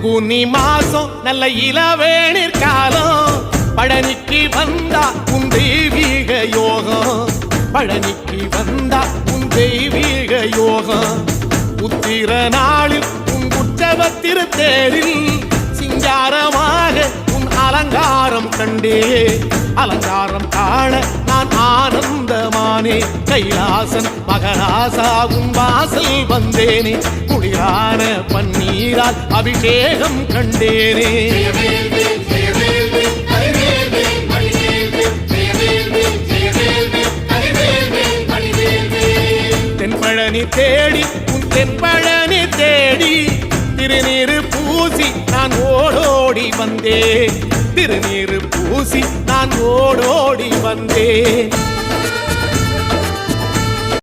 பங்குனி மாசம் நல்ல இளவேணிற் காலம் பழனிக்கு வந்தா உன் தெய்வீக யோகம் பழனிக்கு வந்தா உன் தெய்வீக யோகம் உத்திர நாளில் உன் உற்சவ திருத்தேரில் சிங்காரமாக உன் அலங்காரம் கண்டே அலங்காரம் காண நான் ஆனந்தமானே கைலாசன் மகராசா உன் வாசல் வந்தேனே குளிரான பன்னீரால் அபிஷேகம் கண்டேனே தென்பழனி தேடி உன் தென்பழனி தேடி திருநீரு பூசி நான் ஓடோடி வந்தேன் திருநீரு பூசி நான் ஓடோடி வந்தேன்